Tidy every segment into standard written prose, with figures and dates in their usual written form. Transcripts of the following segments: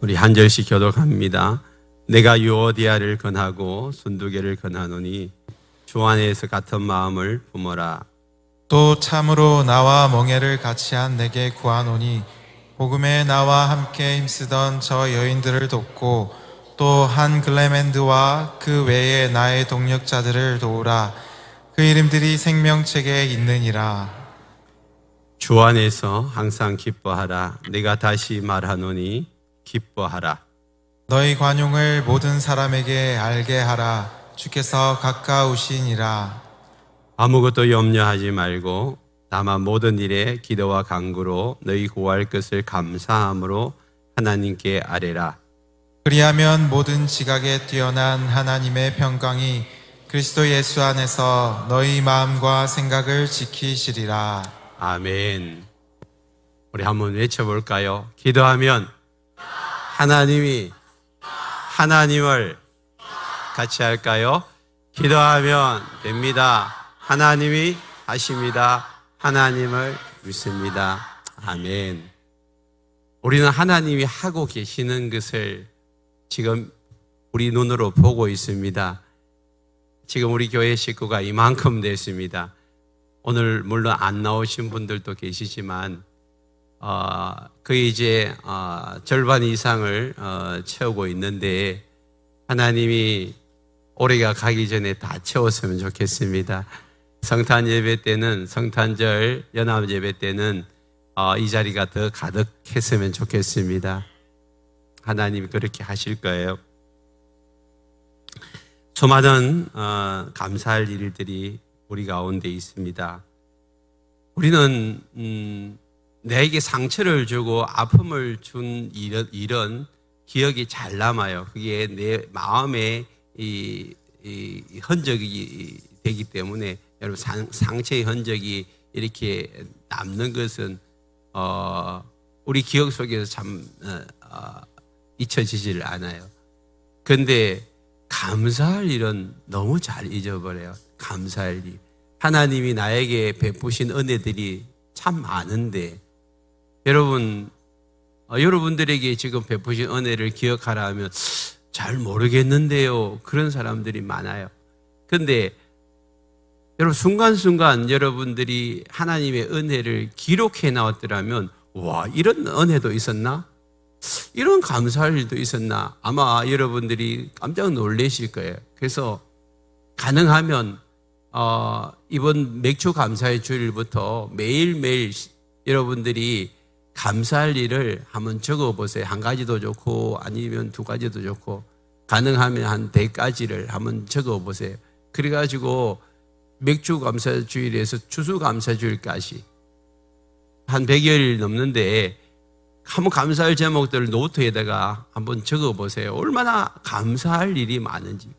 우리 한 절씩 교독합니다. 내가 유오디아를 건하고 순두개를 건하노니 주 안에서 같은 마음을 품어라. 또 참으로 나와 멍에를 같이 한 내게 구하노니 복음에 나와 함께 힘쓰던 저 여인들을 돕고 또 한 글레멘드와 그 외에 나의 동력자들을 도우라. 그 이름들이 생명책에 있느니라. 주 안에서 항상 기뻐하라. 내가 다시 말하노니 기뻐하라. 너희 관용을 모든 사람에게 알게 하라. 주께서 가까우시니라. 아무것도 염려하지 말고 다만 모든 일에 기도와 간구로 너희 구할 것을 감사함으로 하나님께 아뢰라. 그리하면 모든 지각에 뛰어난 하나님의 평강이 그리스도 예수 안에서 너희 마음과 생각을 지키시리라. 아멘. 우리 한번 외쳐볼까요? 기도하면 하나님이 하나님을 같이 할까요? 기도하면 됩니다. 하나님이 하십니다. 하나님을 믿습니다. 아멘. 우리는 하나님이 하고 계시는 것을 지금 우리 눈으로 보고 있습니다. 지금 우리 교회 식구가 이만큼 됐습니다. 오늘 물론 안 나오신 분들도 계시지만 거의 이제 절반 이상을 채우고 있는데 하나님이 올해가 가기 전에 다 채웠으면 좋겠습니다. 성탄 예배 때는 성탄절 연합 예배 때는 이 자리가 더 가득했으면 좋겠습니다. 하나님이 그렇게 하실 거예요. 수많은 감사할 일들이 우리 가운데 있습니다. 우리는 내게 상처를 주고 아픔을 준 일은 기억이 잘 남아요. 그게 내 마음에 이 흔적이 되기 때문에 여러분 상처의 흔적이 이렇게 남는 것은 우리 기억 속에서 참 잊혀지질 않아요. 그런데 감사할 일은 너무 잘 잊어버려요. 감사할 일. 하나님이 나에게 베푸신 은혜들이 참 많은데 여러분들에게 지금 베푸신 은혜를 기억하라 하면 잘 모르겠는데요. 그런 사람들이 많아요. 그런데 여러분 순간순간 여러분들이 하나님의 은혜를 기록해 나왔더라면 와, 이런 은혜도 있었나? 이런 감사할 일도 있었나? 아마 여러분들이 깜짝 놀라실 거예요. 그래서 가능하면 이번 맥주 감사의 주일부터 매일매일 여러분들이 감사할 일을 한번 적어보세요. 한 가지도 좋고 아니면 두 가지도 좋고 가능하면 한 100가지를 한번 적어보세요. 그래가지고 맥주 감사 주일에서 추수 감사 주일까지 한 100여일 넘는데 한번 감사할 제목들을 노트에다가 한번 적어보세요. 얼마나 감사할 일이 많은지.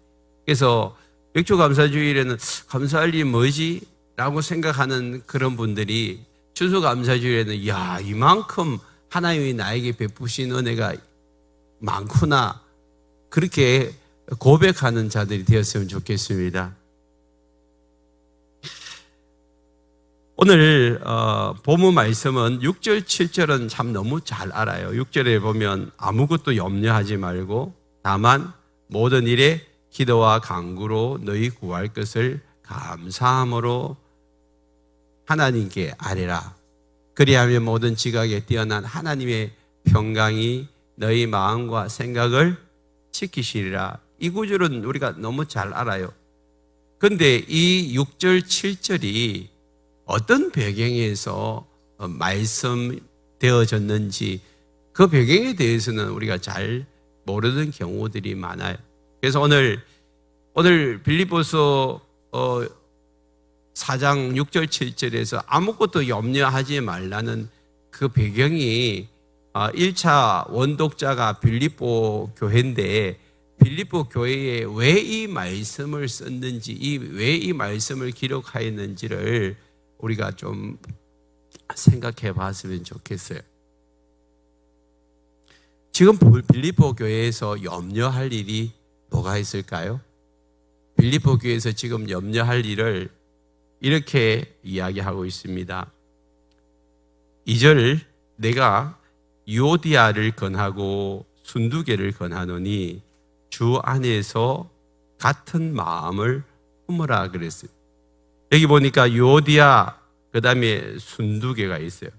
그래서 맥주 감사 주일에는 감사할 일이 뭐지? 라고 생각하는 그런 분들이 추수 감사 주일에는 야, 이만큼 하나님이 나에게 베푸신 은혜가 많구나. 그렇게 고백하는 자들이 되었으면 좋겠습니다. 오늘 본문 말씀은 6절, 7절은 참 너무 잘 알아요. 6절에 보면 아무것도 염려하지 말고 다만 모든 일에 기도와 간구로 너희 구할 것을 감사함으로 하나님께 아뢰라. 그리하면 모든 지각에 뛰어난 하나님의 평강이 너희 마음과 생각을 지키시리라. 이 구절은 우리가 너무 잘 알아요. 그런데 이 6절, 7절이 어떤 배경에서 말씀되어졌는지 그 배경에 대해서는 우리가 잘 모르는 경우들이 많아요. 그래서 오늘 빌립보서 4장 6절 7절에서 아무것도 염려하지 말라는 그 배경이 1차 원독자가 빌립보 교회인데 빌립보 교회에 왜 이 말씀을 썼는지 왜 이 말씀을 기록하였는지를 우리가 좀 생각해 봤으면 좋겠어요. 지금 빌립보 교회에서 염려할 일이 뭐가 있을까요? 빌립보 교회에서 지금 염려할 일을 이렇게 이야기하고 있습니다. 2절 내가 유오디아를 건하고 순두개를 권하노니 주 안에서 같은 마음을 품으라 그랬어요. 여기 보니까 유오디아 그 다음에 순두개가 있어요.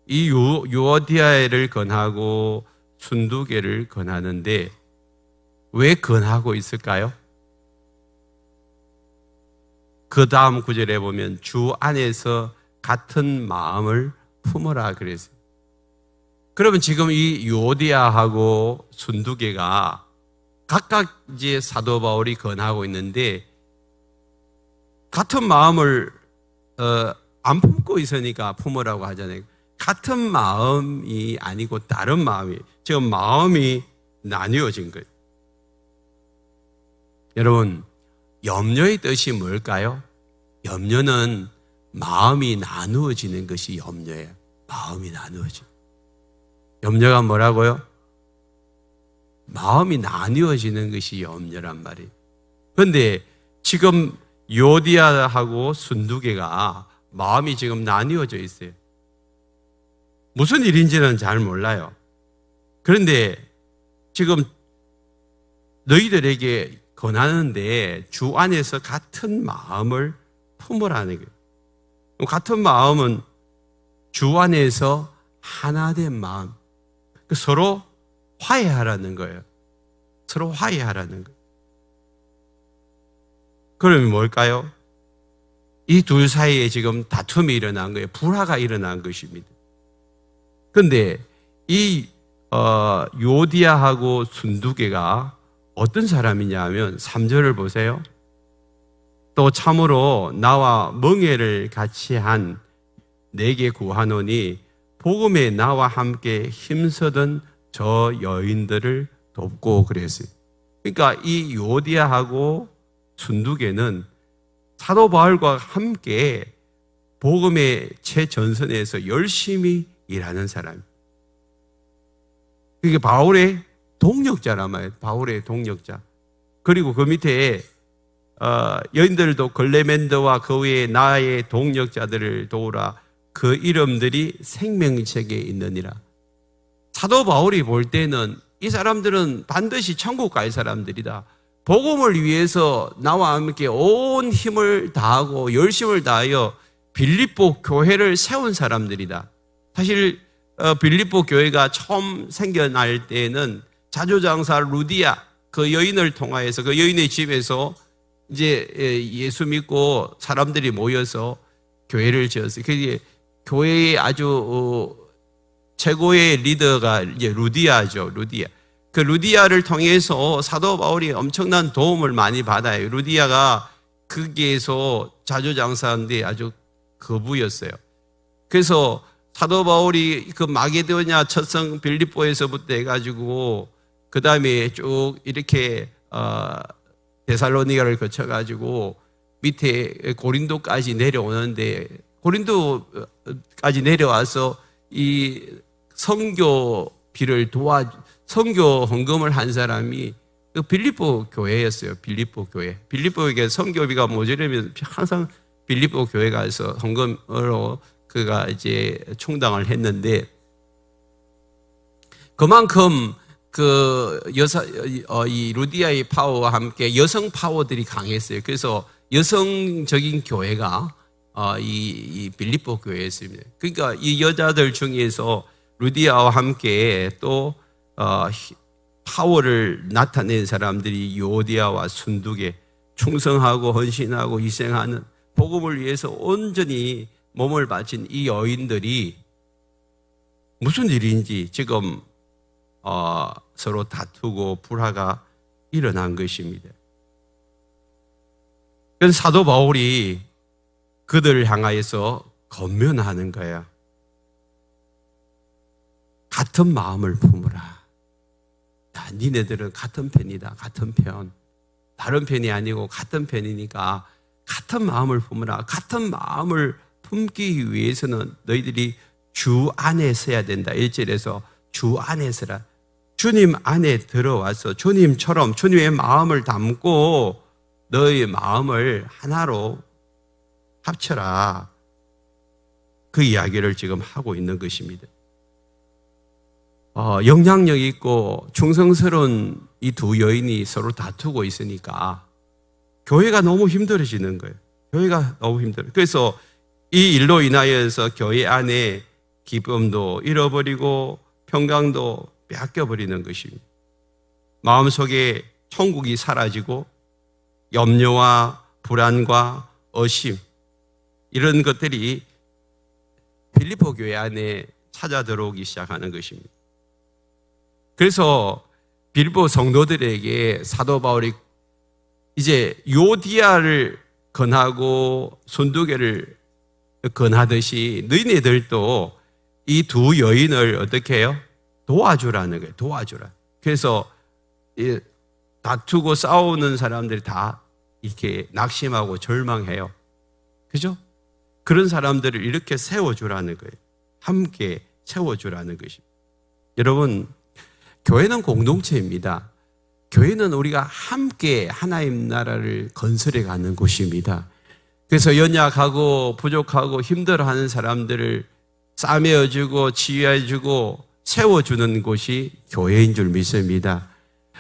이 유오디아를 권하고 순두개를 권하는데 왜 권하고 있을까요? 그 다음 구절에 보면 주 안에서 같은 마음을 품으라 그랬어요. 그러면 지금 이 유오디아하고 순두개가 각각 이제 사도 바울이 권하고 있는데 같은 마음을 안 품고 있으니까 품으라고 하잖아요. 같은 마음이 아니고 다른 마음이, 지금 마음이 나뉘어진 거예요. 여러분, 염려의 뜻이 뭘까요? 염려는 마음이 나누어지는 것이 염려예요. 마음이 나누어지는. 염려가 뭐라고요? 마음이 나뉘어지는 것이 염려란 말이에요. 그런데 지금 요디아하고 순두개가 마음이 지금 나뉘어져 있어요. 무슨 일인지는 잘 몰라요. 그런데 지금 너희들에게 권하는데 주 안에서 같은 마음을 품으라는 거예요. 같은 마음은 주 안에서 하나된 마음, 서로 화해하라는 거예요. 서로 화해하라는 거예요. 그러면 뭘까요? 이 둘 사이에 지금 다툼이 일어난 거예요. 불화가 일어난 것입니다. 그런데 이 요디아하고 순두개가 어떤 사람이냐 하면 3절을 보세요. 또 참으로 나와 멍에를 같이 한 내게 구하노니 복음에 나와 함께 힘쓰던 저 여인들을 돕고 그랬어요. 그러니까 이 요디아하고 순두개는 사도 바울과 함께 복음의 최전선에서 열심히 일하는 사람. 그게 바울의 동력자란 말이에요. 바울의 동력자. 그리고 그 밑에 여인들도 글레멘드와 그 외에 나의 동력자들을 도우라. 그 이름들이 생명책에 있느니라. 사도 바울이 볼 때는 이 사람들은 반드시 천국 갈 사람들이다. 복음을 위해서 나와 함께 온 힘을 다하고 열심을 다하여 빌립보 교회를 세운 사람들이다. 사실 빌립보 교회가 처음 생겨날 때는 자조장사 루디아 그 여인을 통하여서 그 여인의 집에서 이제 예수 믿고 사람들이 모여서 교회를 지었어요. 그게 교회의 아주 최고의 리더가 이제 루디아죠. 루디아. 그 루디아를 통해서 사도 바울이 엄청난 도움을 많이 받아요. 루디아가 거기에서 자조장사인데 아주 거부였어요. 그래서 사도 바울이 그 마게도냐 첫성 빌립보에서부터 해가지고 그 다음에 쭉 이렇게 데살로니가를 거쳐가지고 밑에 고린도까지 내려오는데 고린도까지 내려와서 이 선교비를 선교 헌금을 한 사람이 그 빌립보 교회였어요. 빌립보 교회. 빌립보에게 선교비가 모자라면 항상 빌립보 교회 가서 헌금으로 그가 이제 충당을 했는데 그만큼 이 루디아의 파워와 함께 여성 파워들이 강했어요. 그래서 여성적인 교회가 이 빌립보 교회였습니다. 그러니까 이 여자들 중에서 루디아와 함께 또 파워를 나타낸 사람들이 요디아와 순두개, 충성하고 헌신하고 희생하는 복음을 위해서 온전히 몸을 바친 이 여인들이 무슨 일인지 지금 서로 다투고 불화가 일어난 것입니다. 그래서 사도 바울이 그들을 향하여서 권면하는 거야. 같은 마음을 품으라. 야, 니네들은 같은 편이다. 같은 편. 다른 편이 아니고 같은 편이니까 같은 마음을 품으라. 같은 마음을 품기 위해서는 너희들이 주 안에 서야 된다. 1절에서 주 안에 서라. 주님 안에 들어와서 주님처럼 주님의 마음을 담고 너의 마음을 하나로 합쳐라. 그 이야기를 지금 하고 있는 것입니다. 영향력 있고 충성스러운 이 두 여인이 서로 다투고 있으니까 교회가 너무 힘들어지는 거예요. 교회가 너무 힘들어요. 그래서 이 일로 인하여서 교회 안에 기쁨도 잃어버리고 평강도 빼앗겨버리는 것입니다. 마음속에 천국이 사라지고 염려와 불안과 의심 이런 것들이 빌립보 교회 안에 찾아 들어오기 시작하는 것입니다. 그래서 빌립보 성도들에게 사도 바울이 이제 요디아를 건하고 순두개를 건하듯이 너희네들도 이 두 여인을 어떻게 해요? 도와주라는 거예요. 도와주라. 그래서 다투고 싸우는 사람들이 다 이렇게 낙심하고 절망해요. 그죠? 그런 사람들을 이렇게 세워주라는 거예요. 함께 세워주라는 것입니다. 여러분, 교회는 공동체입니다. 교회는 우리가 함께 하나님 나라를 건설해 가는 곳입니다. 그래서 연약하고 부족하고 힘들어하는 사람들을 싸매어주고 치유해주고 세워주는 곳이 교회인 줄 믿습니다.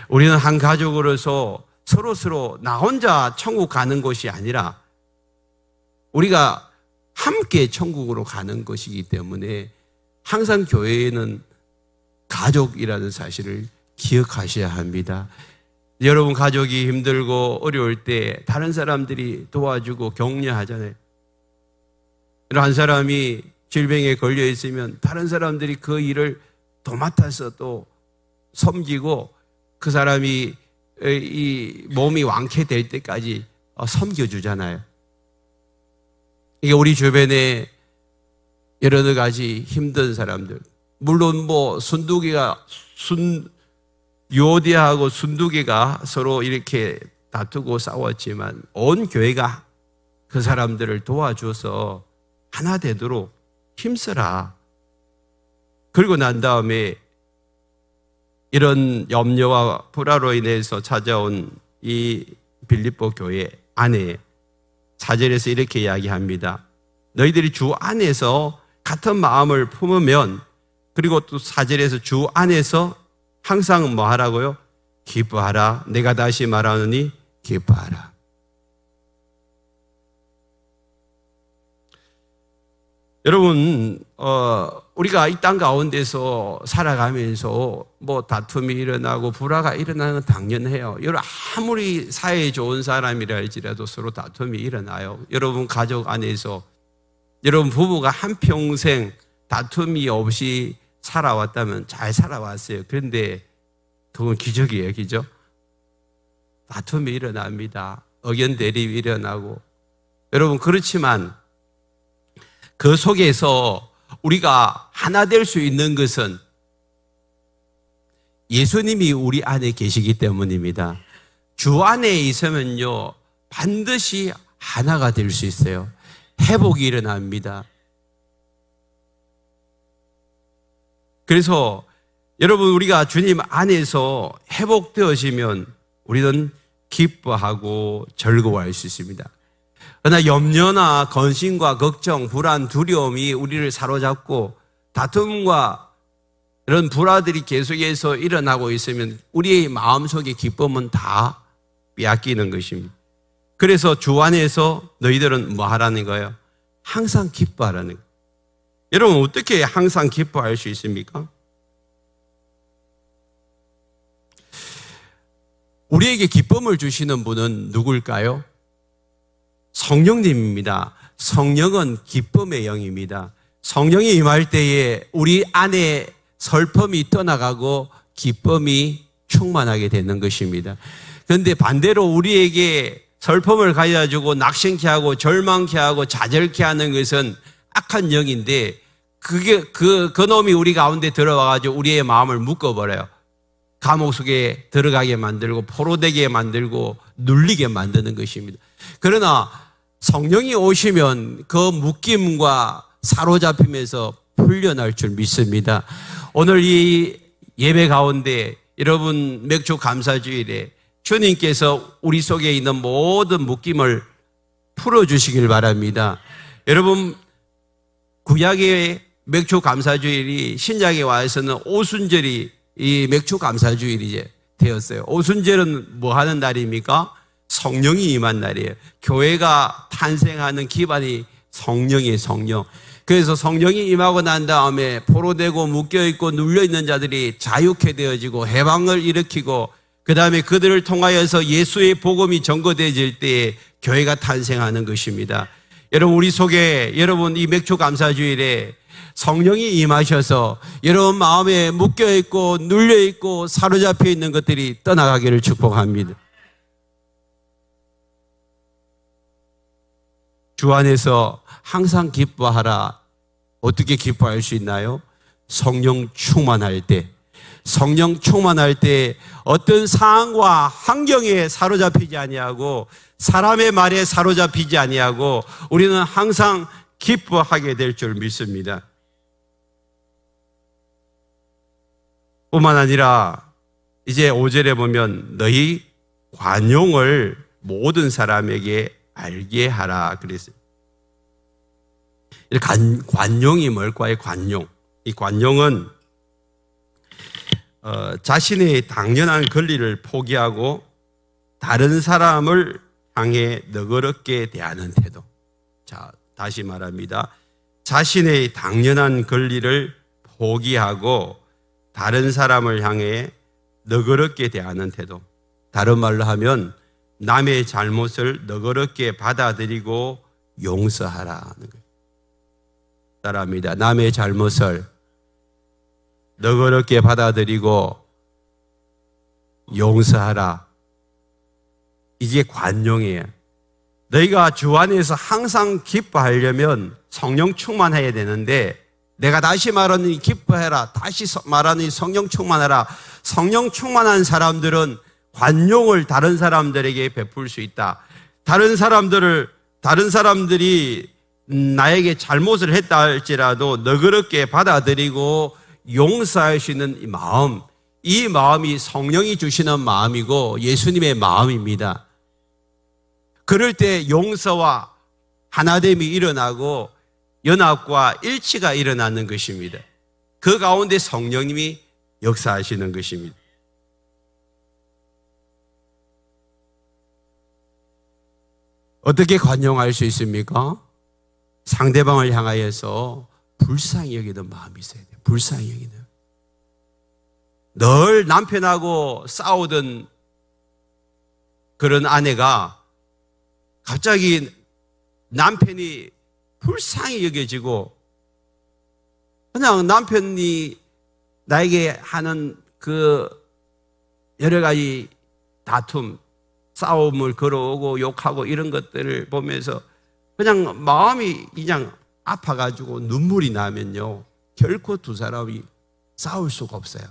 우리는 한 가족으로서 서로 나 혼자 천국 가는 것이 아니라 우리가 함께 천국으로 가는 것이기 때문에 항상 교회에는 가족이라는 사실을 기억하셔야 합니다. 여러분 가족이 힘들고 어려울 때 다른 사람들이 도와주고 격려하잖아요. 한 사람이 질병에 걸려 있으면 다른 사람들이 그 일을 도맡아서 또 섬기고 그 사람이 이 몸이 완쾌될 때까지 섬겨주잖아요. 이게 우리 주변에 여러 가지 힘든 사람들, 물론 요디아하고 순두개가 서로 이렇게 다투고 싸웠지만 온 교회가 그 사람들을 도와줘서 하나 되도록 힘써라. 그리고 난 다음에 이런 염려와 불화로 인해서 찾아온 이 빌립보 교회 안에 4절에서 이렇게 이야기합니다. 너희들이 주 안에서 같은 마음을 품으면, 그리고 또 4절에서 주 안에서 항상 뭐 하라고요? 기뻐하라. 내가 다시 말하노니 기뻐하라. 여러분, 우리가 이 땅 가운데서 살아가면서 뭐 다툼이 일어나고 불화가 일어나는 건 당연해요. 여러분 아무리 사이에 좋은 사람이라 할지라도 서로 다툼이 일어나요. 여러분 가족 안에서 여러분 부부가 한평생 다툼이 없이 살아왔다면 잘 살아왔어요. 그런데 그건 기적이에요. 기적. 다툼이 일어납니다. 의견 대립이 일어나고. 여러분 그렇지만 그 속에서 우리가 하나 될 수 있는 것은 예수님이 우리 안에 계시기 때문입니다. 주 안에 있으면요 반드시 하나가 될 수 있어요. 회복이 일어납니다. 그래서 여러분 우리가 주님 안에서 회복되어지면 우리는 기뻐하고 즐거워할 수 있습니다. 그러나 염려나 근심과 걱정, 불안, 두려움이 우리를 사로잡고 다툼과 이런 불화들이 계속해서 일어나고 있으면 우리의 마음속의 기쁨은 다 빼앗기는 것입니다. 그래서 주 안에서 너희들은 뭐 하라는 거예요? 항상 기뻐하라는 거예요. 여러분 어떻게 항상 기뻐할 수 있습니까? 우리에게 기쁨을 주시는 분은 누굴까요? 성령님입니다. 성령은 기쁨의 영입니다. 성령이 임할 때에 우리 안에 슬픔이 떠나가고 기쁨이 충만하게 되는 것입니다. 그런데 반대로 우리에게 슬픔을 가져주고 낙심케 하고 절망케 하고 좌절케 하는 것은 악한 영인데 그 놈이 우리 가운데 들어와가지고 우리의 마음을 묶어버려요. 감옥 속에 들어가게 만들고 포로되게 만들고 눌리게 만드는 것입니다. 그러나 성령이 오시면 그 묶임과 사로잡힘에서 풀려날 줄 믿습니다. 오늘 이 예배 가운데 여러분 맥주 감사주일에 주님께서 우리 속에 있는 모든 묶임을 풀어주시길 바랍니다. 여러분 구약의 맥주 감사주일이 신약에 와서는 오순절이 이 맥주 감사주일이 이제 되었어요. 오순절은 뭐 하는 날입니까? 성령이 임한 날이에요. 교회가 탄생하는 기반이 성령이에요, 성령. 그래서 성령이 임하고 난 다음에 포로되고 묶여있고 눌려있는 자들이 자유케 되어지고 해방을 일으키고 그 다음에 그들을 통하여서 예수의 복음이 전거되어질 때에 교회가 탄생하는 것입니다. 여러분, 우리 속에 여러분 이 맥주 감사주일에 성령이 임하셔서 여러분 마음에 묶여있고 눌려있고 사로잡혀 있는 것들이 떠나가기를 축복합니다. 주 안에서 항상 기뻐하라. 어떻게 기뻐할 수 있나요? 성령 충만할 때. 성령 충만할 때 어떤 상황과 환경에 사로잡히지 아니하고 사람의 말에 사로잡히지 아니하고 우리는 항상 기뻐하게 될 줄 믿습니다. 뿐만 아니라 이제 5절에 보면 너희 관용을 모든 사람에게 알게 하라 그랬어요. 관용이 뭘까요? 관용. 이 관용은 자신의 당연한 권리를 포기하고 다른 사람을 향해 너그럽게 대하는 태도. 자, 다시 말합니다. 자신의 당연한 권리를 포기하고 다른 사람을 향해 너그럽게 대하는 태도. 다른 말로 하면 남의 잘못을 너그럽게 받아들이고 용서하라는 거예요. 따라합니다. 남의 잘못을 너그럽게 받아들이고 용서하라. 이게 관용이에요. 너희가 주 안에서 항상 기뻐하려면 성령 충만해야 되는데 내가 다시 말하는 이 기뻐해라. 다시 말하는 이 성령 충만하라. 성령 충만한 사람들은 관용을 다른 사람들에게 베풀 수 있다. 다른 사람들이 나에게 잘못을 했다 할지라도 너그럽게 받아들이고 용서할 수 있는 이 마음이 성령이 주시는 마음이고 예수님의 마음입니다. 그럴 때 용서와 하나됨이 일어나고 연합과 일치가 일어나는 것입니다. 그 가운데 성령님이 역사하시는 것입니다. 어떻게 관용할 수 있습니까? 상대방을 향하여서 불쌍히 여기는 마음이 있어야 돼요. 불쌍히 여기는. 늘 남편하고 싸우던 그런 아내가 갑자기 남편이 불쌍히 여겨지고 그냥 남편이 나에게 하는 그 여러 가지 다툼, 싸움을 걸어오고 욕하고 이런 것들을 보면서 그냥 마음이 그냥 아파가지고 눈물이 나면요 결코 두 사람이 싸울 수가 없어요.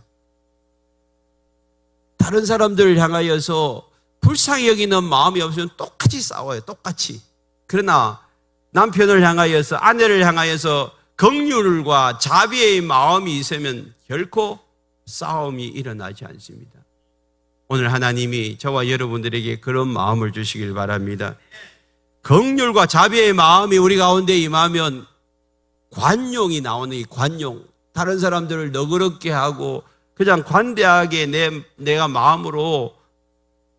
다른 사람들을 향하여서 불쌍히 여기는 마음이 없으면 똑같이 싸워요. 똑같이. 그러나 남편을 향하여서 아내를 향하여서 긍휼과 자비의 마음이 있으면 결코 싸움이 일어나지 않습니다. 오늘 하나님이 저와 여러분들에게 그런 마음을 주시길 바랍니다. 긍휼과 자비의 마음이 우리 가운데 임하면 관용이 나오는 이 관용. 다른 사람들을 너그럽게 하고 그냥 관대하게 내가 마음으로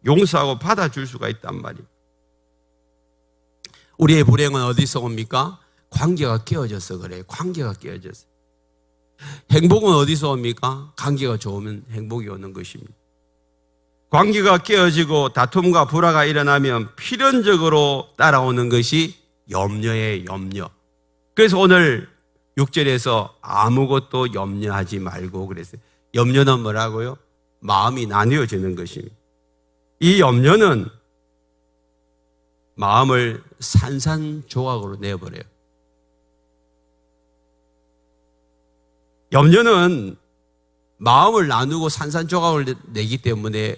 용서하고 받아줄 수가 있단 말이에요. 우리의 불행은 어디서 옵니까? 관계가 깨어져서 그래요. 관계가 깨어져서. 행복은 어디서 옵니까? 관계가 좋으면 행복이 오는 것입니다. 관계가 깨어지고 다툼과 불화가 일어나면 필연적으로 따라오는 것이 염려예요. 염려. 그래서 오늘 6절에서 아무것도 염려하지 말고 그랬어요. 염려는 뭐라고요? 마음이 나뉘어지는 것입니다. 이 염려는 마음을 산산조각으로 내버려요. 염려는 마음을 나누고 산산조각을 내기 때문에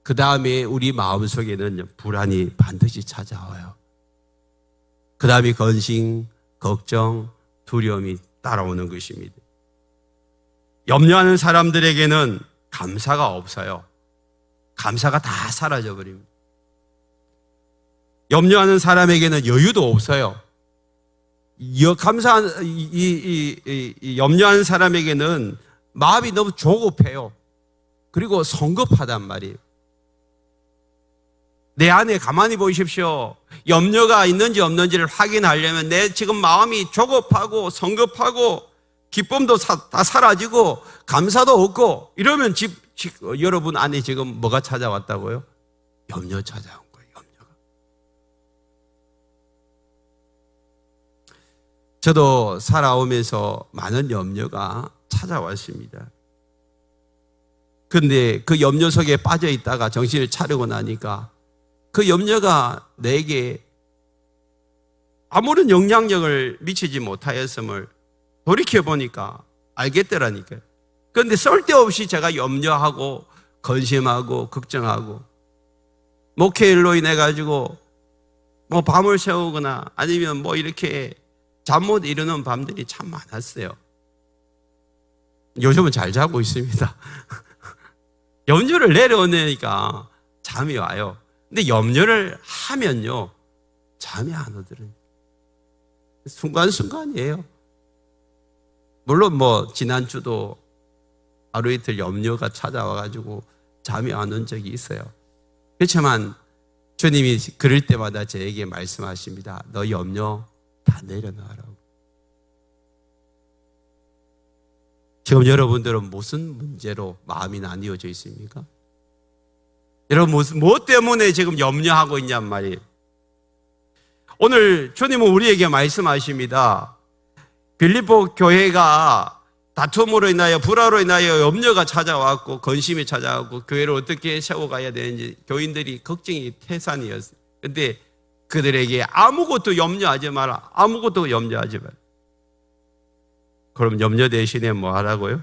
그 다음에 우리 마음속에는 불안이 반드시 찾아와요. 그 다음에 근심, 걱정, 두려움이 따라오는 것입니다. 염려하는 사람들에게는 감사가 없어요. 감사가 다 사라져버립니다. 염려하는 사람에게는 여유도 없어요. 감사한 이 염려한 사람에게는 마음이 너무 조급해요. 그리고 성급하단 말이에요. 내 안에 가만히 보십시오. 염려가 있는지 없는지를 확인하려면 내 지금 마음이 조급하고 성급하고 기쁨도 다 사라지고 감사도 없고 이러면 여러분 안에 지금 뭐가 찾아왔다고요? 염려 찾아온 거예요. 염려가. 저도 살아오면서 많은 염려가 찾아왔습니다. 근데 그 염려 속에 빠져 있다가 정신을 차리고 나니까 그 염려가 내게 아무런 영향력을 미치지 못하였음을 돌이켜보니까 알겠더라니까요. 그런데 쓸데없이 제가 염려하고 근심하고 걱정하고 목회일로 인해 가지고 뭐 밤을 새우거나 아니면 뭐 이렇게 잠 못 이루는 밤들이 참 많았어요. 요즘은 잘 자고 있습니다. 염려를 내려놓으니까 잠이 와요. 근데 염려를 하면요 잠이 안 오더라고요. 순간순간이에요. 물론 뭐 지난주도 하루 이틀 염려가 찾아와가지고 잠이 안 온 적이 있어요. 그렇지만 주님이 그럴 때마다 저에게 말씀하십니다. 너 염려 다 내려놔라고. 지금 여러분들은 무슨 문제로 마음이 나뉘어져 있습니까? 여러분 무엇 때문에 지금 염려하고 있냔 말이에요. 오늘 주님은 우리에게 말씀하십니다. 빌립보 교회가 다툼으로 인하여 불화로 인하여 염려가 찾아왔고 근심이 찾아왔고 교회를 어떻게 세워가야 되는지 교인들이 걱정이 태산이었어요. 그런데 그들에게 아무것도 염려하지 마라. 아무것도 염려하지 마라. 그럼 염려 대신에 뭐 하라고요?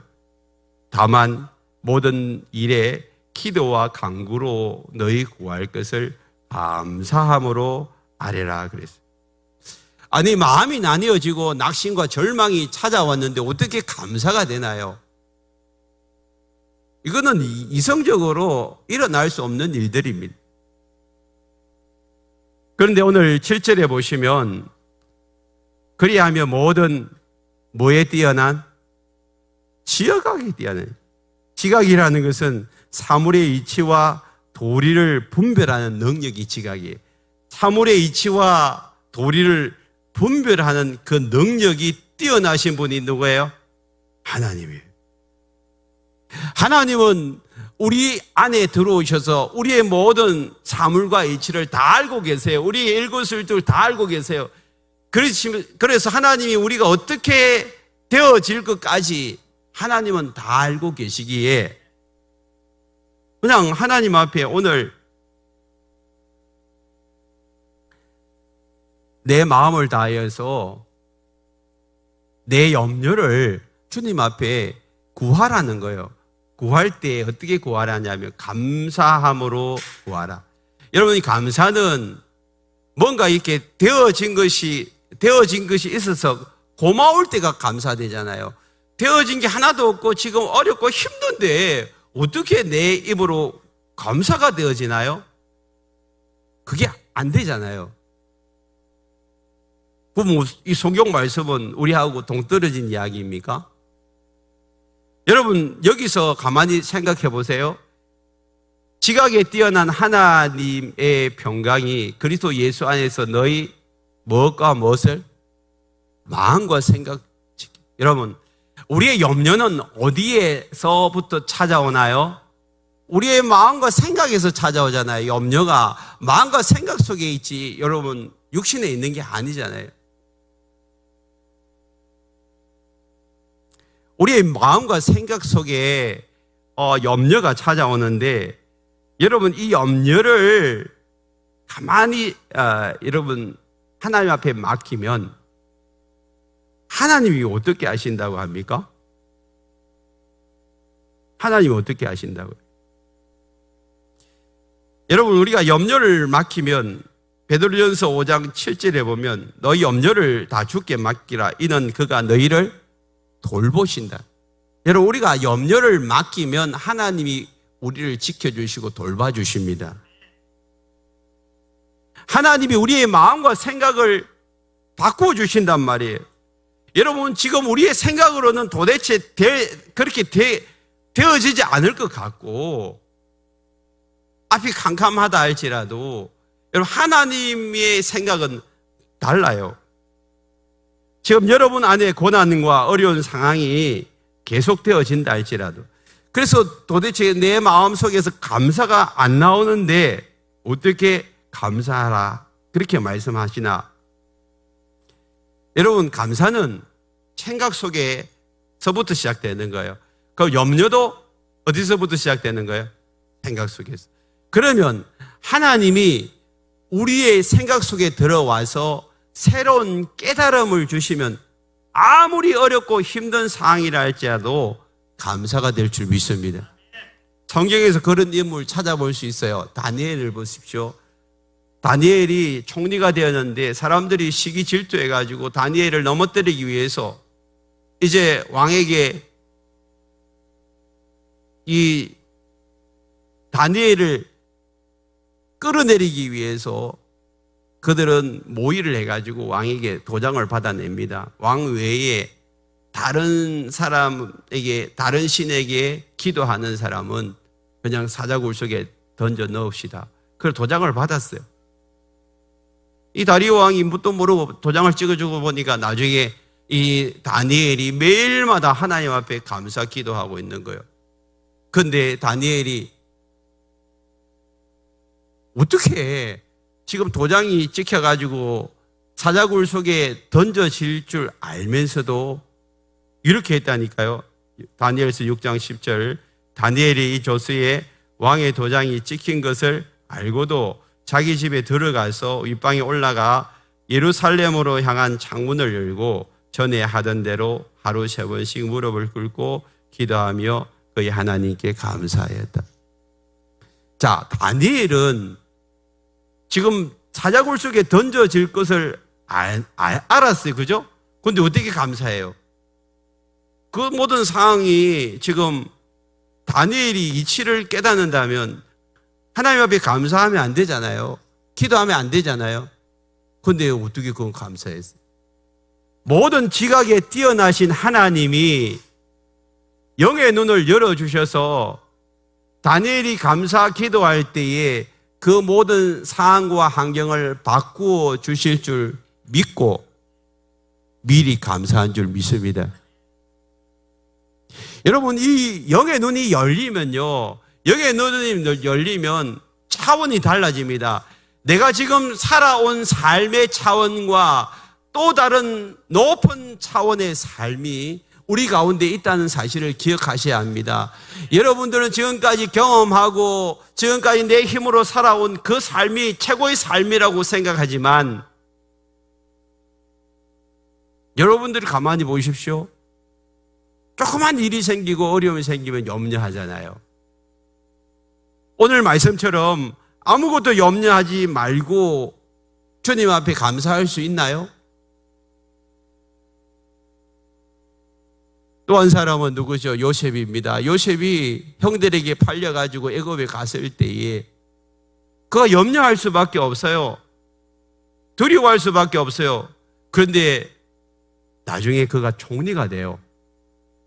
다만 모든 일에 기도와 간구로 너희 구할 것을 감사함으로 아뢰라 그랬어요. 아니 마음이 나뉘어지고 낙심과 절망이 찾아왔는데 어떻게 감사가 되나요? 이거는 이성적으로 일어날 수 없는 일들입니다. 그런데 오늘 7절에 보시면 그리하며 모든 뭐에 뛰어난? 지각에 뛰어난. 지각이라는 것은 사물의 이치와 도리를 분별하는 능력이 지각이에요. 사물의 이치와 도리를 분별하는 그 능력이 뛰어나신 분이 누구예요? 하나님이에요. 하나님은 우리 안에 들어오셔서 우리의 모든 사물과 이치를 다 알고 계세요. 우리의 일거수일투를 다 알고 계세요. 그래서 하나님이 우리가 어떻게 되어질 것까지 하나님은 다 알고 계시기에 그냥 하나님 앞에 오늘 내 마음을 다해서 내 염려를 주님 앞에 구하라는 거예요. 구할 때 어떻게 구하라냐면 감사함으로 구하라. 여러분이 감사는 뭔가 이렇게 되어진 것이 있어서 고마울 때가 감사되잖아요. 되어진 게 하나도 없고 지금 어렵고 힘든데 어떻게 내 입으로 감사가 되어지나요? 그게 안 되잖아요. 그럼 이 성경 말씀은 우리하고 동떨어진 이야기입니까? 여러분 여기서 가만히 생각해 보세요. 지각에 뛰어난 하나님의 평강이 그리스도 예수 안에서 너희 무엇과 무엇을? 마음과 생각. 여러분 우리의 염려는 어디에서부터 찾아오나요? 우리의 마음과 생각에서 찾아오잖아요. 염려가 마음과 생각 속에 있지 여러분 육신에 있는 게 아니잖아요. 우리의 마음과 생각 속에 염려가 찾아오는데 여러분 이 염려를 가만히 여러분 하나님 앞에 맡기면 하나님이 어떻게 하신다고 합니까? 하나님이 어떻게 하신다고요? 여러분 우리가 염려를 맡기면 베드로전서 5장 7절에 보면 너희 염려를 다 주께 맡기라 이는 그가 너희를 돌보신다. 여러분 우리가 염려를 맡기면 하나님이 우리를 지켜주시고 돌봐주십니다. 하나님이 우리의 마음과 생각을 바꿔주신단 말이에요. 여러분, 지금 우리의 생각으로는 도대체 그렇게 되어지지 않을 것 같고, 앞이 캄캄하다 할지라도, 여러분, 하나님의 생각은 달라요. 지금 여러분 안에 고난과 어려운 상황이 계속되어진다 할지라도, 그래서 도대체 내 마음속에서 감사가 안 나오는데 어떻게 감사하라 그렇게 말씀하시나? 여러분, 감사는 생각 속에서부터 시작되는 거예요. 그 염려도 어디서부터 시작되는 거예요? 생각 속에서. 그러면 하나님이 우리의 생각 속에 들어와서 새로운 깨달음을 주시면 아무리 어렵고 힘든 상황이라 할지라도 감사가 될 줄 믿습니다. 성경에서 그런 인물 찾아볼 수 있어요. 다니엘을 보십시오. 다니엘이 총리가 되었는데 사람들이 시기 질투해가지고 다니엘을 넘어뜨리기 위해서 이제 왕에게 이 다니엘을 끌어내리기 위해서 그들은 모의를 해가지고 왕에게 도장을 받아냅니다. 왕 외에 다른 사람에게, 다른 신에게 기도하는 사람은 그냥 사자굴 속에 던져 넣읍시다. 그걸 도장을 받았어요. 이 다리오 왕이 뭣도 모르고 도장을 찍어주고 보니까 나중에 이 다니엘이 매일마다 하나님 앞에 감사 기도하고 있는 거예요. 근데 다니엘이 어떻게 지금 도장이 찍혀가지고 사자굴 속에 던져질 줄 알면서도 이렇게 했다니까요. 다니엘서 6장 10절, 다니엘이 이 조수에 왕의 도장이 찍힌 것을 알고도 자기 집에 들어가서 윗방에 올라가 예루살렘으로 향한 창문을 열고 전에 하던 대로 하루 3번씩 무릎을 꿇고 기도하며 그의 하나님께 감사하였다. 자, 다니엘은 지금 사자굴 속에 던져질 것을 알았어요. 그죠? 그런데 어떻게 감사해요? 그 모든 상황이 지금 다니엘이 이치를 깨닫는다면 하나님 앞에 감사하면 안 되잖아요. 기도하면 안 되잖아요. 그런데 어떻게 그건 감사했어요? 모든 지각에 뛰어나신 하나님이 영의 눈을 열어주셔서 다니엘이 감사 기도할 때에 그 모든 상황과 환경을 바꾸어 주실 줄 믿고 미리 감사한 줄 믿습니다. 여러분, 이 영의 눈이 열리면요, 영의 눈이 열리면 차원이 달라집니다. 내가 지금 살아온 삶의 차원과 또 다른 높은 차원의 삶이 우리 가운데 있다는 사실을 기억하셔야 합니다. 여러분들은 지금까지 경험하고 지금까지 내 힘으로 살아온 그 삶이 최고의 삶이라고 생각하지만 여러분들이 가만히 보십시오. 조그만 일이 생기고 어려움이 생기면 염려하잖아요. 오늘 말씀처럼 아무것도 염려하지 말고 주님 앞에 감사할 수 있나요? 또 한 사람은 누구죠? 요셉입니다. 요셉이 형들에게 팔려가지고 애굽에 갔을 때에 그가 염려할 수밖에 없어요. 두려워할 수밖에 없어요. 그런데 나중에 그가 총리가 돼요.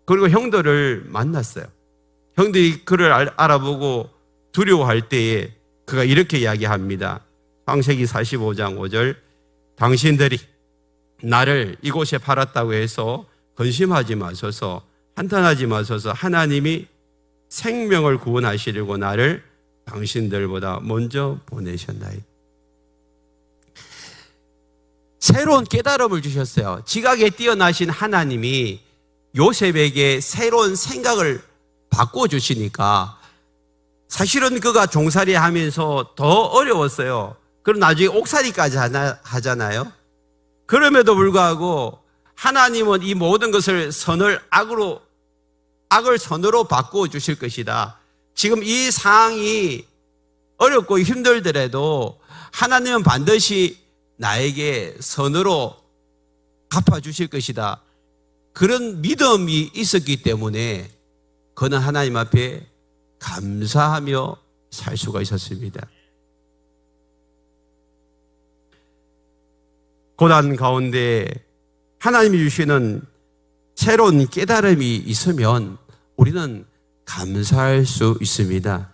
그리고 형들을 만났어요. 형들이 그를 알아보고 두려워할 때에 그가 이렇게 이야기합니다. 창세기 45장 5절, 당신들이 나를 이곳에 팔았다고 해서 근심하지 마소서, 한탄하지 마소서. 하나님이 생명을 구원하시려고 나를 당신들보다 먼저 보내셨나이다. 새로운 깨달음을 주셨어요. 지각에 뛰어나신 하나님이 요셉에게 새로운 생각을 바꿔주시니까 사실은 그가 종살이 하면서 더 어려웠어요. 그럼 나중에 옥살이까지 하잖아요. 그럼에도 불구하고 하나님은 이 모든 것을 악을 선으로 바꾸어 주실 것이다. 지금 이 상황이 어렵고 힘들더라도 하나님은 반드시 나에게 선으로 갚아주실 것이다. 그런 믿음이 있었기 때문에 그는 하나님 앞에 감사하며 살 수가 있었습니다. 고난 가운데 하나님이 주시는 새로운 깨달음이 있으면 우리는 감사할 수 있습니다.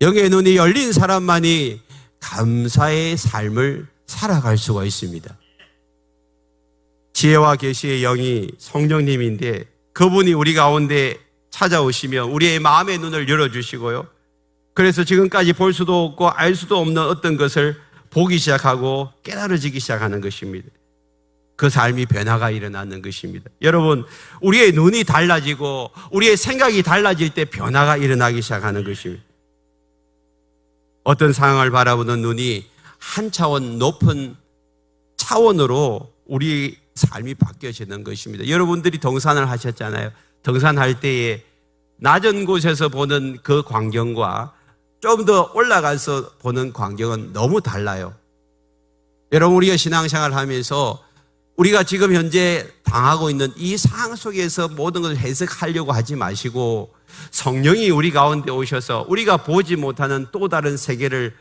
영의 눈이 열린 사람만이 감사의 삶을 살아갈 수가 있습니다. 지혜와 계시의 영이 성령님인데 그분이 우리 가운데 찾아오시면 우리의 마음의 눈을 열어주시고요. 그래서 지금까지 볼 수도 없고 알 수도 없는 어떤 것을 보기 시작하고 깨달아지기 시작하는 것입니다. 그 삶이 변화가 일어나는 것입니다. 여러분, 우리의 눈이 달라지고 우리의 생각이 달라질 때 변화가 일어나기 시작하는 것입니다. 어떤 상황을 바라보는 눈이 한 차원 높은 차원으로 우리 삶이 바뀌어지는 것입니다. 여러분들이 등산을 하셨잖아요. 등산할 때에 낮은 곳에서 보는 그 광경과 좀 더 올라가서 보는 광경은 너무 달라요. 여러분, 우리가 신앙생활을 하면서 우리가 지금 현재 당하고 있는 이 상황 속에서 모든 것을 해석하려고 하지 마시고 성령이 우리 가운데 오셔서 우리가 보지 못하는 또 다른 세계를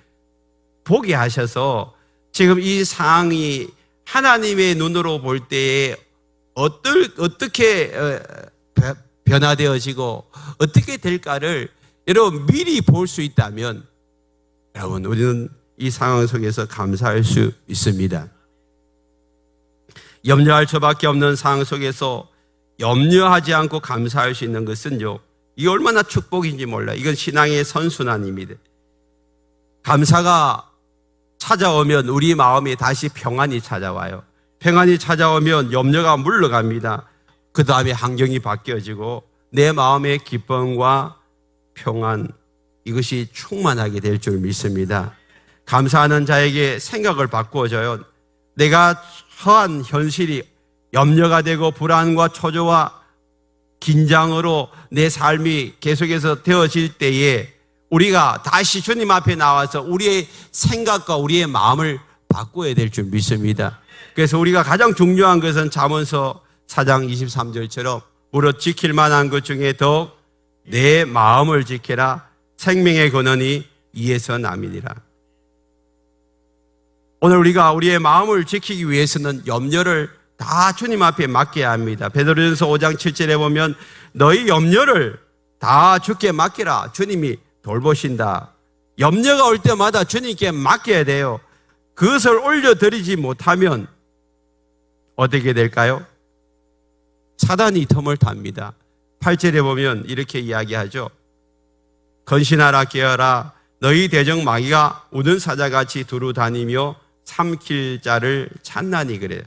보게 하셔서 지금 이 상황이 하나님의 눈으로 볼 때에 어떻게 변화되어지고 어떻게 될까를 여러분 미리 볼 수 있다면 여러분 우리는 이 상황 속에서 감사할 수 있습니다. 염려할 수밖에 없는 상황 속에서 염려하지 않고 감사할 수 있는 것은요, 이게 얼마나 축복인지 몰라요. 이건 신앙의 선순환입니다. 감사가 찾아오면 우리 마음에 다시 평안이 찾아와요. 평안이 찾아오면 염려가 물러갑니다. 그 다음에 환경이 바뀌어지고 내 마음의 기쁨과 평안, 이것이 충만하게 될 줄 믿습니다. 감사하는 자에게 생각을 바꾸어줘요. 내가 처한 현실이 염려가 되고 불안과 초조와 긴장으로 내 삶이 계속해서 되어질 때에 우리가 다시 주님 앞에 나와서 우리의 생각과 우리의 마음을 바꿔야 될 줄 믿습니다. 그래서 우리가 가장 중요한 것은 잠언서 4장 23절처럼 무릇 지킬 만한 것 중에 더욱 내 마음을 지켜라. 생명의 근원이 이에서 남이니라. 오늘 우리가 우리의 마음을 지키기 위해서는 염려를 다 주님 앞에 맡겨야 합니다. 베드로전서 5장 7절에 보면 너희 염려를 다 주께 맡기라. 주님이 돌보신다. 염려가 올 때마다 주님께 맡겨야 돼요. 그것을 올려드리지 못하면 어떻게 될까요? 사단이 틈을 탑니다. 8절에 보면 이렇게 이야기하죠. 건신하라 깨어라. 너희 대적 마귀가 우는 사자같이 두루 다니며 삼킬 자를 찾나니 그래요.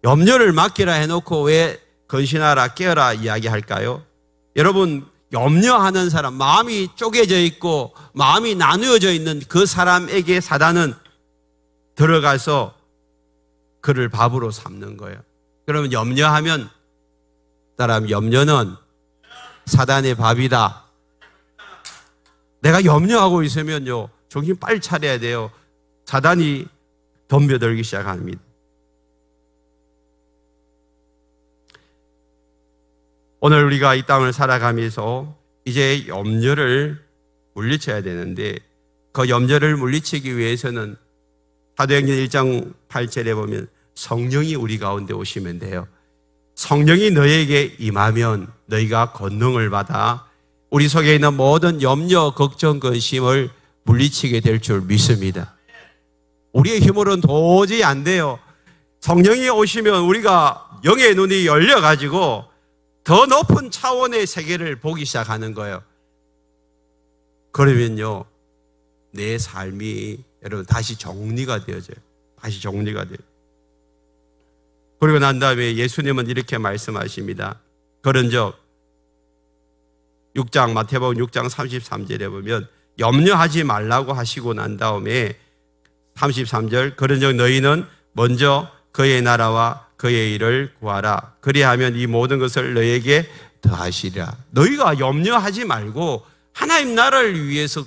염려를 맡기라 해놓고 왜 건신하라 깨어라 이야기할까요? 여러분, 염려하는 사람, 마음이 쪼개져 있고 마음이 나누어져 있는 그 사람에게 사단은 들어가서 그를 밥으로 삼는 거예요. 그러면 염려하면 사람, 염려는 사단의 밥이다. 내가 염려하고 있으면요, 정신 빨리 차려야 돼요. 사단이 덤벼들기 시작합니다. 오늘 우리가 이 땅을 살아가면서 이제 염려를 물리쳐야 되는데 그 염려를 물리치기 위해서는 사도행전 1장 8절에 보면 성령이 우리 가운데 오시면 돼요. 성령이 너에게 임하면 너희가 권능을 받아 우리 속에 있는 모든 염려, 걱정, 근심을 물리치게 될 줄 믿습니다. 우리의 힘으로는 도저히 안 돼요. 성령이 오시면 우리가 영의 눈이 열려가지고 더 높은 차원의 세계를 보기 시작하는 거예요. 그러면요, 내 삶이 여러분 다시 정리가 되어져요. 다시 정리가 돼요. 그리고 난 다음에 예수님은 이렇게 말씀하십니다. 그런즉 6장 마태복음 6장 33절에 보면 염려하지 말라고 하시고 난 다음에 33절 그런즉 너희는 먼저 그의 나라와 그의 일을 구하라. 그리하면 이 모든 것을 너희에게 더하시리라. 너희가 염려하지 말고 하나님 나라를 위해서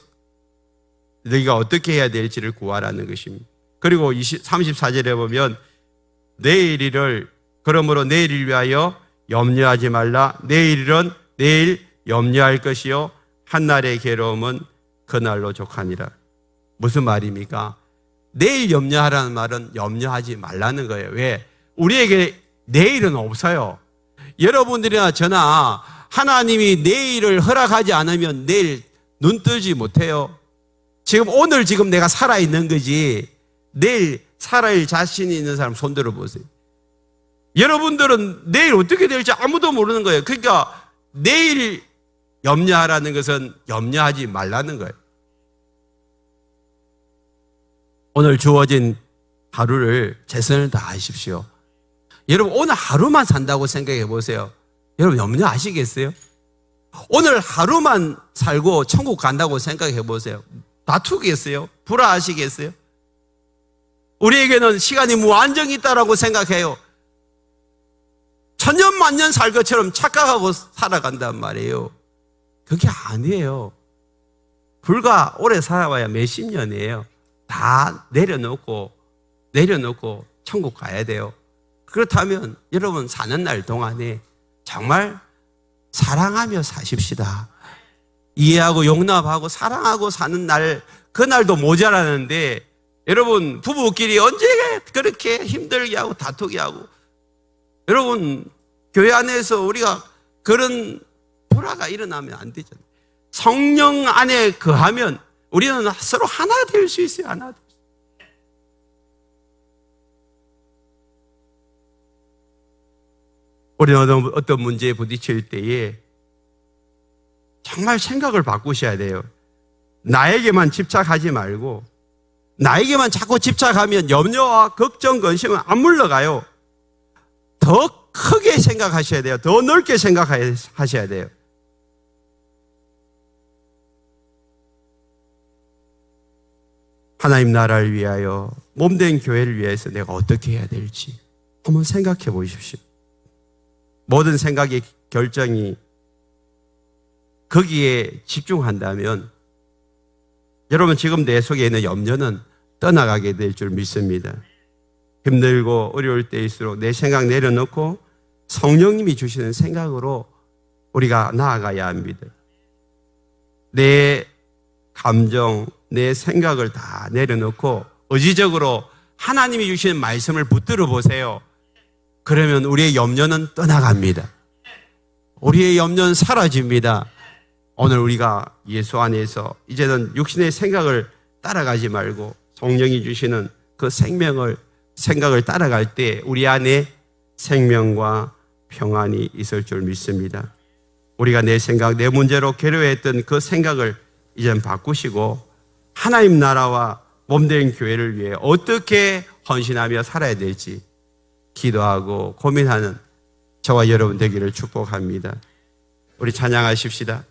너희가 어떻게 해야 될지를 구하라는 것입니다. 그리고 34절에 보면 내일 일을 그러므로 내일을 위하여 염려하지 말라. 내일 일은 내일 염려할 것이요 한날의 괴로움은 그날로 족하니라. 무슨 말입니까? 내일 염려하라는 말은 염려하지 말라는 거예요. 왜? 우리에게 내일은 없어요. 여러분들이나 저나 하나님이 내일을 허락하지 않으면 내일 눈 뜨지 못해요. 오늘 내가 살아있는 거지 내일 살아있을 자신이 있는 사람 손 들어보세요. 여러분들은 내일 어떻게 될지 아무도 모르는 거예요. 그러니까 내일 염려하라는 것은 염려하지 말라는 거예요. 오늘 주어진 하루를 최선을 다하십시오. 여러분 오늘 하루만 산다고 생각해 보세요. 여러분 염려하시겠어요? 오늘 하루만 살고 천국 간다고 생각해 보세요. 다투겠어요? 불화하시겠어요? 우리에게는 시간이 무한정이 있다라고 생각해요. 천년만년 살 것처럼 착각하고 살아간단 말이에요. 그게 아니에요. 불과 오래 살아봐야 몇십 년이에요. 다 내려놓고 천국 가야 돼요. 그렇다면 여러분 사는 날 동안에 정말 사랑하며 사십시다. 이해하고 용납하고 사랑하고 사는 날, 그날도 모자라는데 여러분 부부끼리 언제 그렇게 힘들게 하고 다투게 하고, 여러분 교회 안에서 우리가 그런 불화가 일어나면 안 되잖아요. 성령 안에 거하면 우리는 서로 하나 될 수 있어요. 하나 될 수 있어요. 우리는 어떤 문제에 부딪힐 때에 정말 생각을 바꾸셔야 돼요. 나에게만 집착하지 말고, 나에게만 자꾸 집착하면 염려와 걱정, 근심은 안 물러가요. 더 크게 생각하셔야 돼요. 더 넓게 생각하셔야 돼요. 하나님 나라를 위하여, 몸된 교회를 위해서 내가 어떻게 해야 될지 한번 생각해 보십시오. 모든 생각의 결정이 거기에 집중한다면 여러분 지금 내 속에 있는 염려는 떠나가게 될 줄 믿습니다. 힘들고 어려울 때일수록 내 생각 내려놓고 성령님이 주시는 생각으로 우리가 나아가야 합니다. 내 감정, 내 생각을 다 내려놓고 의지적으로 하나님이 주시는 말씀을 붙들어 보세요. 그러면 우리의 염려는 떠나갑니다. 우리의 염려는 사라집니다. 오늘 우리가 예수 안에서 이제는 육신의 생각을 따라가지 말고 성령이 주시는 그 생각을 따라갈 때 우리 안에 생명과 평안이 있을 줄 믿습니다. 우리가 내 생각, 내 문제로 괴로워했던 그 생각을 이제는 바꾸시고 하나님 나라와 몸된 교회를 위해 어떻게 헌신하며 살아야 될지 기도하고 고민하는 저와 여러분 되기를 축복합니다. 우리 찬양하십시다.